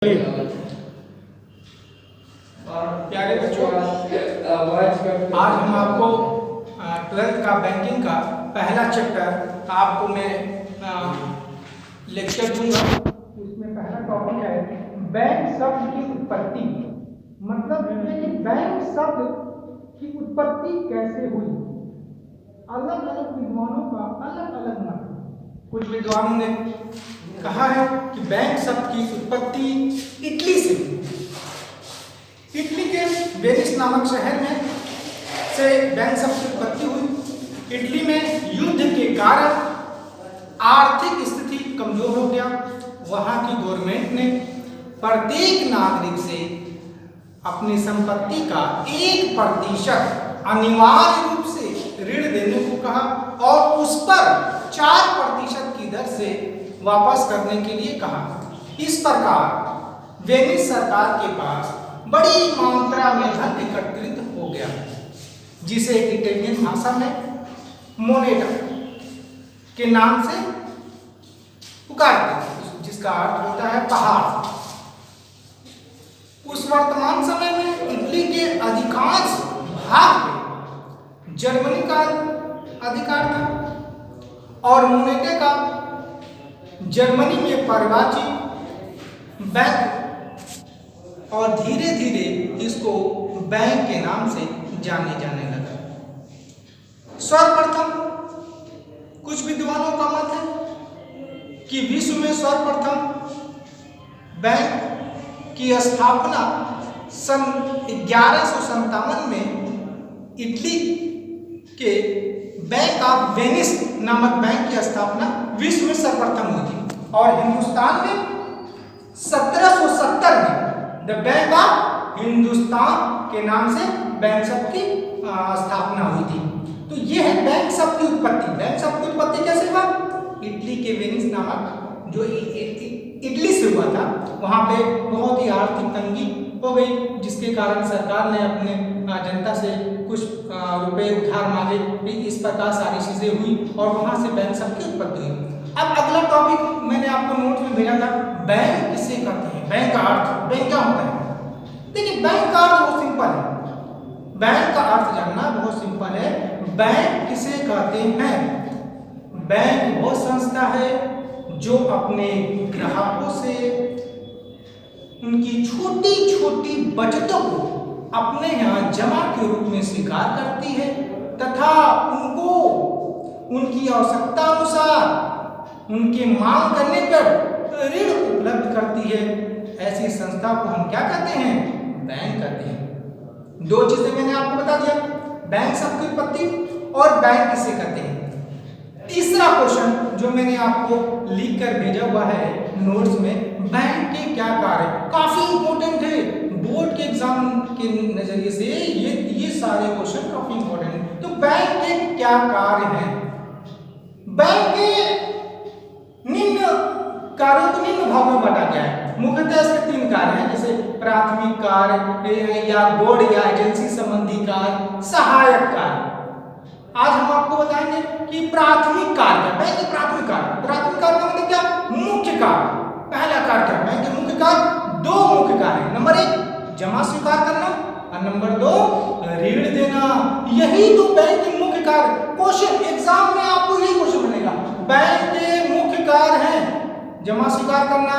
प्यारे बच्चों, आज हम आपको 12th का बैंकिंग का पहला चैप्टर आपको मैं लेक्चर दूंगा। इसमें पहला टॉपिक है बैंक शब्द की उत्पत्ति। मतलब ये कि बैंक शब्द की उत्पत्ति कैसे हुई। अलग अलग विद्वानों का अलग अलग मत। कुछ विद्वानों ने कहा है कि बैंक शब्द की उत्पत्ति इटली से हुई। इटली के वेनिस नामक शहर में से बैंक शब्द की उत्पत्ति हुई। इटली में युद्ध के कारण आर्थिक स्थिति कमजोर हो गया। वहां की गवर्नमेंट ने प्रत्येक नागरिक से अपनी संपत्ति का 1% अनिवार्य रूप से ऋण देने को कहा और उस पर 4% की दर से वापस करने के लिए कहा। इस प्रकार वेनिस सरकार के पास बड़ी मात्रा में धन एकत्रित हो गया, जिसे इटालियन भाषा में मोनेटा के नाम से पुकारते हैं, जिसका अर्थ होता है पहाड़। उस वर्तमान समय में इटली के अधिकांश भाग में जर्मनी का अधिकार था और मोनेटे का जर्मनी में पर्यवेक्षित बैंक और धीरे धीरे इसको बैंक के नाम से जाने जाने लगा। सर्वप्रथम कुछ विद्वानों का मत है कि विश्व में सर्वप्रथम बैंक की स्थापना सन 1157 में इटली के बैंक ऑफ वेनिस नामक बैंक की स्थापना विश्व में सर्वप्रथम हुई थी और हिंदुस्तान में 1770 में द बैंक ऑफ हिंदुस्तान के नाम से बैंक शब्द की स्थापना हुई थी। तो ये है बैंक शब्द की उत्पत्ति। बैंक शब्द की उत्पत्ति कैसे हुआ? इटली के वेनिस नामक जो इटली से हुआ था, वहां पे बहुत ही आर्थिक तंगी हो गई, जिसके कारण सरकार ने अपने जनता से कुछ रुपए उधार मांगे। इस प्रकार सारी चीजें हुई और वहां से बैंक शब्द की उत्पत्ति हुई। अब अगला टॉपिक मैंने आपको नोट में भेजा था, बैंक किसे कहते हैं, बैंक का अर्थ, बैंक क्या होता है। देखिए, बैंक का अर्थ बहुत सिंपल है। बैंक का अर्थ जानना बहुत सिंपल है। बैंक किसे कहते हैं? बैंक वो संस्था है जो अपने ग्राहकों से उनकी छोटी छोटी बचतों को अपने यहाँ जमा के रूप में स्वीकार करती है तथा उनको उनकी आवश्यकता अनुसार उनके मांग करने पर ऋण उपलब्ध करती है। ऐसी संस्था को हम क्या कहते हैं? बैंक कहते हैं। दो चीजें मैंने आपको बता दिया, बैंक शब्द की उत्पत्ति और बैंक किसे कहते हैं। तीसरा क्वेश्चन जो मैंने आपको लिख कर भेजा हुआ है नोट्स में, बैंक के क्या कार्य, काफी इंपॉर्टेंट है बोर्ड के एग्जाम के नजरिए से। ये सारे क्वेश्चन काफी इंपॉर्टेंट है। तो बैंक के क्या कार्य हैं? बैंक के निम्न कार्यों को निम्न भागों में बांटा गया है। मुख्यतः इसके 3 कार्य हैं, जैसे प्राथमिक कार्य या बोर्ड या एजेंसी संबंधी कार्य, सहायक कार्य। आज हम आपको बताएंगे कि प्राथमिक कार्य, बैंक के प्राथमिक कार्य। प्राथमिक कार्य का मतलब क्या? मुख्य कार्य। पहला कार्य क्या? बैंक के मुख्य कार्य 2 मुख्य कार्य। नंबर 1 जमा स्वीकार करना और नंबर 2 ऋण देना। यही तो बैंक के मुख्य कार्य। क्वेश्चन एग्जाम में आपको यही क्वेश्चन बनेगा। बैंक के मुख्य कार्य हैं जमा स्वीकार करना,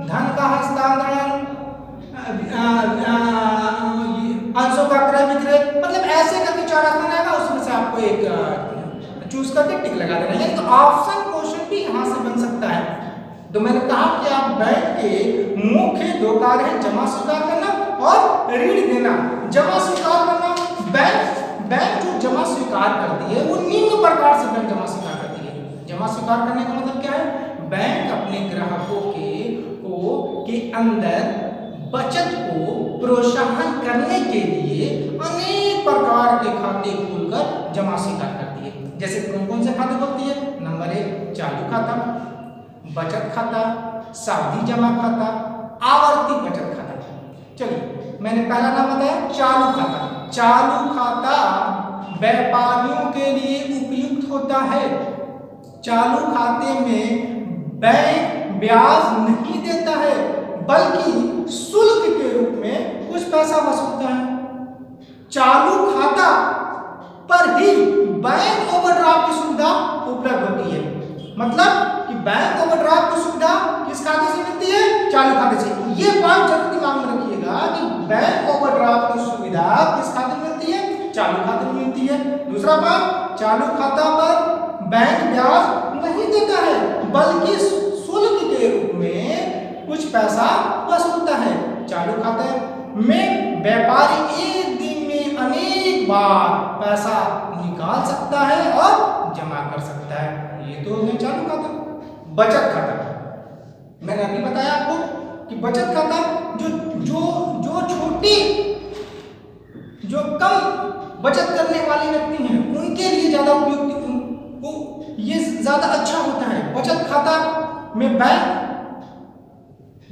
धन का हस्तांतरण, अंशों का क्रय विक्रय, मतलब ऐसे करके 4 ऑप्शन आएगा, उसमें से आपको एक चूज करके टिक लगा देना है। तो ऑप्शन क्वेश्चन भी यहां से बन सकता है। तो मैंने कहा कि आप बैंक के मुख्य 2 कार्य हैं, जमा स्वीकार करना और ऋण देना। जमा स्वीकार करना, बैंक जो जमा स्वीकार करती है वो निम्न प्रकार से बैंक जमा स्वीकार करती है। जमा स्वीकार करने का मतलब क्या है? बैंक अपने ग्राहकों के अंदर बचत को प्रोत्साहन करने के लिए अनेक प्रकार के खाते खोलकर जमा स्वीकार करती है। जैसे कौन कौन से खाते खोलती है? नंबर 1 चालू खाता, बचत खाता, सावधि जमा खाता, आवर्ती बचत खाता। चलिए, मैंने पहला नाम बताया चालू खाता। चालू खाता व्यापारियों के लिए उपयुक्त होता है। चालू खाते में बैंक ब्याज नहीं देता है, बल्कि शुल्क के रूप में कुछ पैसा वसूलता है। चालू खाता पर ही बैंक ओवरड्राफ्ट की सुविधा उपलब्ध होती है। मतलब कि बैंक ओवरड्राफ्ट की सुविधा किस खाते से मिलती है? चालू खाते से। ये बात जरूर दिमाग में रखिएगा कि बैंक ओवरड्राफ्ट की सुविधा किस खाते में मिलती है? चालू खाते में मिलती है। दूसरा बात, चालू खाता पर बैंक ब्याज नहीं देता है, बल्कि शुल्क के रूप में कुछ पैसा वसूलता है। चालू खाते में व्यापारी एक दिन में अनेक बार पैसा निकाल सकता है और जमा कर सकता है। ये तो हो गया चालू खाता। बचत खाता, मैंने अभी बताया आपको कि बचत खाता जो छोटी, जो कम बचत करने वाले व्यक्ति हैं उनके लिए ज्यादा उपयुक्त, ये ज्यादा अच्छा होता है। बचत खाता में बैंक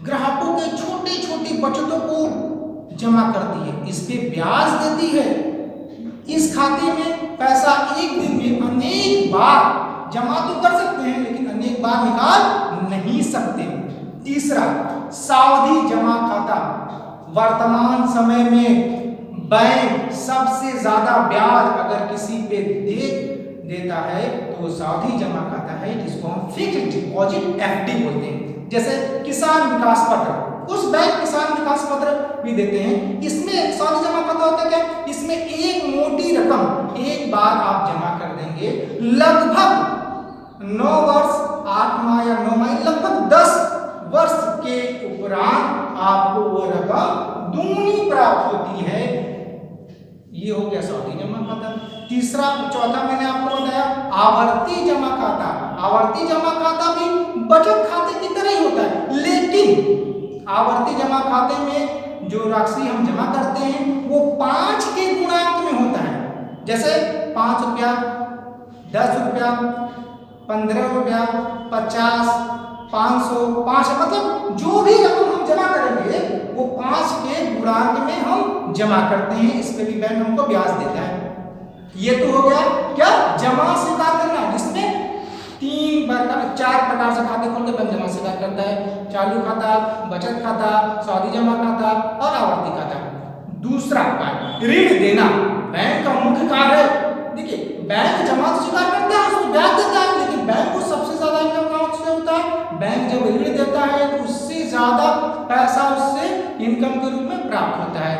ग्राहकों के छोटी छोटी बचतों को जमा करती है, इस पे ब्याज देती है। इस खाते में पैसा एक दिन में अनेक बार जमा तो कर सकते हैं, लेकिन अनेक बार निकाल नहीं सकते। तीसरा, सावधि जमा खाता। वर्तमान समय में बैंक सबसे ज्यादा ब्याज अगर किसी पे देता है तो सावधि जमा खाता है, जिसको हम फिक्स्ड डिपॉजिट एफडी बोलते हैं। जैसे किसान विकास पत्र, उस बैंक किसान विकास पत्र भी देते हैं। इसमें सावधि जमा खाता होता है क्या? इसमें एक मोटी रकम एक बार आप जमा कर देंगे, लगभग 9 वर्ष 8 माह या 9 माह, लगभग 10 वर्ष के उपरांत आपको वो रकम दूनी प्राप्त होती है। ये हो गया सावधि जमा खाता। तीसरा, चौथा मैंने आपको बताया आवर्ती जमा खाता। आवर्ती जमा खाता भी बचत खाते की तरह ही होता है, लेकिन आवर्ती जमा खाते में जो राशि हम जमा करते हैं वो 5 के गुणांक में होता है। जैसे 5 रुपया, 10 रुपया, 15 रुपया, 50, 500, 500, मतलब जो भी रकम हम जमा करेंगे वो 5 के गुणांक में हम जमा करते हैं। इस पे भी बैंक हमको ब्याज देता है। ये तो हो गया क्या? जमा स्वीकार करना, जिसमें 4 प्रकार से खाते खोल के बैंक जमा स्वीकार करता है। चालू खाता, बचत खाता, सावधि जमा खाता और आवर्ती खाता। दूसरा कार्य, ऋण देना। बैंक का मुख्य कार्य है, देखिए बैंक जमा स्वीकार करता है, उसको ब्याज देता है, लेकिन बैंक को सबसे ज्यादा इनकम कहां से होता है? बैंक जब ऋण देता है तो उससे ज्यादा पैसा उससे इनकम के रूप में प्राप्त होता है।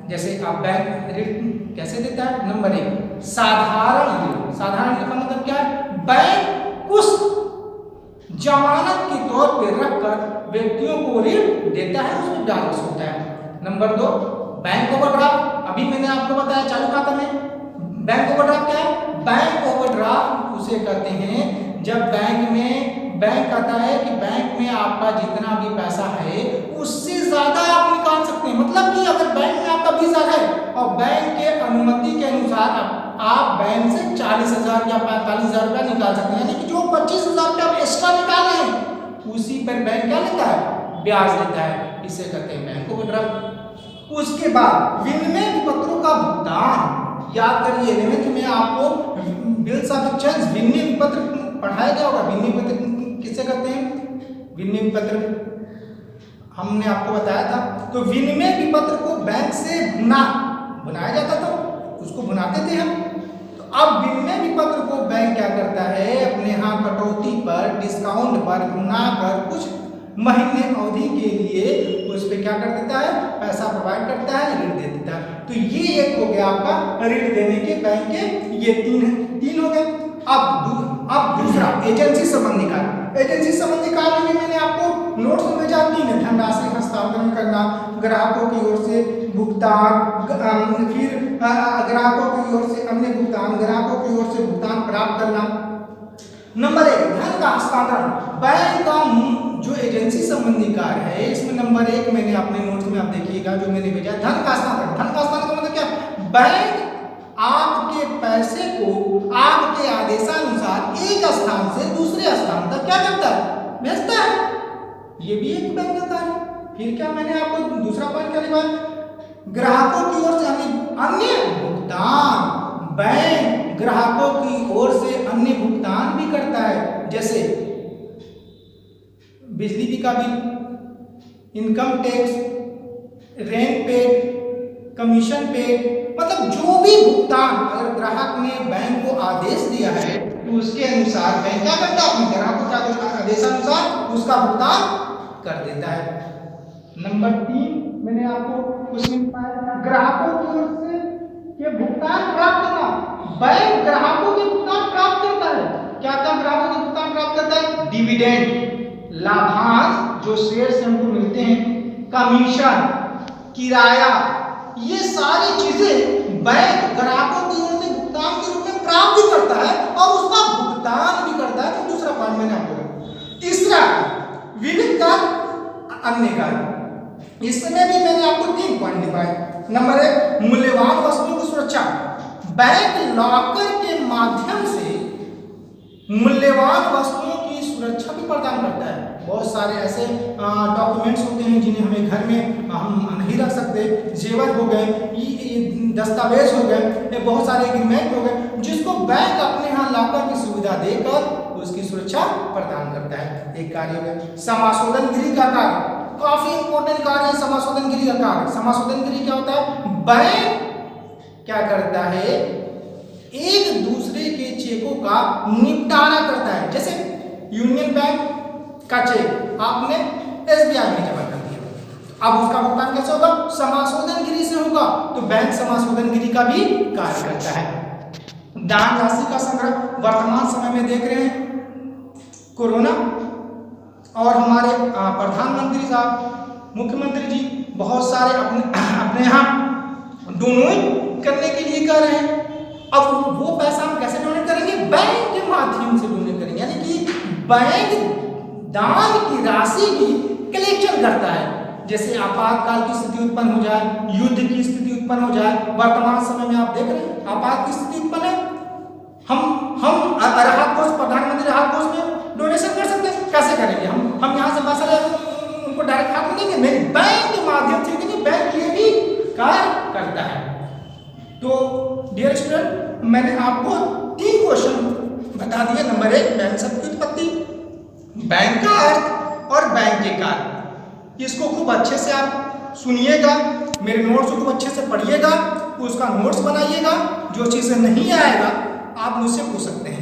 जैसे आप बैंक ऋण कैसे देता है? नंबर 1, साधारण ऋण। साधारण ऋण का मतलब क्या है? बैंक कुछ जमानत के तौर पर रखकर व्यक्तियों को ऋण देता है, उसमें ब्याज वसूलता है। Number 2, bank overdraft. अभी मैंने आपको बताया चालू खाता में बैंक ओवरड्राफ्ट क्या है? बैंक ओवरड्राफ्ट उसे कहते हैं जब बैंक कहता है कि बैंक में आपका जितना भी पैसा है उससे ज्यादा आप निकाल सकते हैं। मतलब कि अगर बैंक में आपका 20,000 है और बैंक के अनुमति के अनुसार आप बैंक से 40,000 या 45,000 रुपया निकाल सकते हैं, यानी कि जो 25,000 रुपया आप एक्स्ट्रा निकाले हैं उसी पर बैंक क्या लेता है? ब्याज लेता है। इसे कहते हैं बैंक ओवरड्राफ्ट। उसके बाद विनिमय विपत्रों का भुगतान। याद करिए, 11th में आपको बिल्स ऑफ एक्सचेंज विनिमय विपत्र पढ़ाया गया होगा। विनिमय विपत्र किसे कहते हैं? विनिमय विपत्र हमने आपको बताया था। तो विनिमय विपत्र को बैंक से बुनाया जाता था, उसको बुनाते थे हम। तो अब विनिमय विपत्र को बैंक क्या करता है? अपने यहाँ कटौती पर, डिस्काउंट पर बुनाकर कुछ महीने अवधि के लिए उस पे क्या कर देता है? पैसा प्रोवाइड करता है, ऋण दे देता है। तो ये एक हो गया आपका ऋण देने के बैंक के, ये 3 हो गए। अब दूसरा एजेंसी संबंधी कार्य। एजेंसी संबंधी कार्य में मैंने आपको नोट्स में भेजा 3 है। धनराशि हस्तांतरण करना, ग्राहकों की ओर से भुगतान, फिर ग्राहकों की ओर से अन्य भुगतान, ग्राहकों की ओर से भुगतान प्राप्त करना। नंबर 1, धन का हस्तांतरण। बैंक का जो एजेंसी संबंधी कार्य है इसमें नंबर 1 मैंने अपने नोट्स में आप देखिएगा जो मैंने भेजा, धन का हस्तांतरण। धन का हस्तांतरण का मतलब क्या? बैंक आपके पैसे को आपके आदेशानुसार एक स्थान से दूसरे स्थान तक क्या करता है? भेजता है। ये भी एक बैंक का कार्य है। फिर क्या मैंने आपको दूसरा पॉइंट क्या लिखा? ग्राहकों की ओर से अन्य भुगतान। बैंक ग्राहकों की ओर से अन्य भुगतान भी करता है, जैसे बिजली का bill, income tax, rent paid, commission paid, मतलब जो भी भुगतान अगर ग्राहक ने बैंक को आदेश दिया है तो उसके अनुसार बैंक क्या करता है, अपने ग्राहकों के आदेशानुसार उसका भुगतान कर देता है। नंबर 3 मैंने आपको क्वेश्चन पाया, ग्राहकों की ओर से के भुगतान प्राप्त करना। बैंक ग्राहकों के भुगतान प्राप्त करता है। क्या क्या ग्राहकों के भुगतान प्राप्त करता है? डिविडेंड, लाभांश जो शेयर से हमको मिलते हैं, कमीशन, किराया, ये सारी चीजें बैंक ग्राहकों की ओर से भुगतान के रूप में प्राप्त भी करता है और उसका भुगतान भी करता है। तो दूसरा पॉइंट मैंने आपको बोला। तीसरा, विविध कर, अन्य कर, इसमें भी मैंने आपको 3 पॉइंट दिखाए। नंबर 1, मूल्यवान वस्तुओं की सुरक्षा। बैंक लॉकर के माध्यम से मूल्यवान वस्तुओं की सुरक्षा भी प्रदान करता है। बहुत सारे ऐसे डॉक्यूमेंट्स होते हैं जिन्हें हमें घर में हम नहीं रख सकते, जेवर हो गए, दस्तावेज हो गए, बहुत सारे एग्रीमेंट हो गए, जिसको बैंक अपने यहाँ लॉकर की सुविधा देकर उसकी सुरक्षा प्रदान करता है। एक कार्य हो गया। समाशोधनगिरी का कार्य, काफी इंपॉर्टेंट कार्य है समाशोधनगिरी का कार्य। समाशोधनगिरी क्या होता है? बैंक क्या करता है, एक दूसरे के चेकों का निपटारा करता है। जैसे यूनियन बैंक का चेक आपने एसबीआई में जमा कर दिया, अब उसका भुगतान कैसे होगा? समाशोधनगिरी से होगा। तो बैंक समाशोधनगिरी का भी कार्य करता है। दान राशि का संग्रह, वर्तमान समय में देख रहे हैं कोरोना और हमारे प्रधानमंत्री साहब, मुख्यमंत्री जी बहुत सारे अपने यहाँ डोनेट करने के लिए कर रहे हैं। अब वो पैसा हम कैसे डोनेट करेंगे? बैंक के माध्यम से डोनेट करेंगे, यानी कि बैंक दान की राशि भी कलेक्शन करता है। जैसे आपातकाल की स्थिति उत्पन्न हो जाए, युद्ध की स्थिति उत्पन्न हो जाए, वर्तमान समय में आप देख रहे हैं आपात की स्थिति उत्पन्न है, हम राहत कोष, प्रधानमंत्री राहत कोष में डोनेशन कर सकते हैं। कैसे करेंगे? हम यहाँ से पैसा उनको डायरेक्ट खाते में देंगे? नहीं, बैंक के माध्यम से देंगे। बैंक ये भी कार्य करता है। तो डियर स्टूडेंट, मैंने आपको 3 क्वेश्चन बता दिए। नंबर 1, बैंक शब्द की उत्पत्ति, बैंक का अर्थ और बैंक के कार्य। इसको खूब अच्छे से आप सुनिएगा, मेरे नोट्स को खूब अच्छे से पढ़िएगा, उसका नोट्स बनाइएगा। जो चीज़ें नहीं आएगा आप मुझसे पूछ सकते हैं।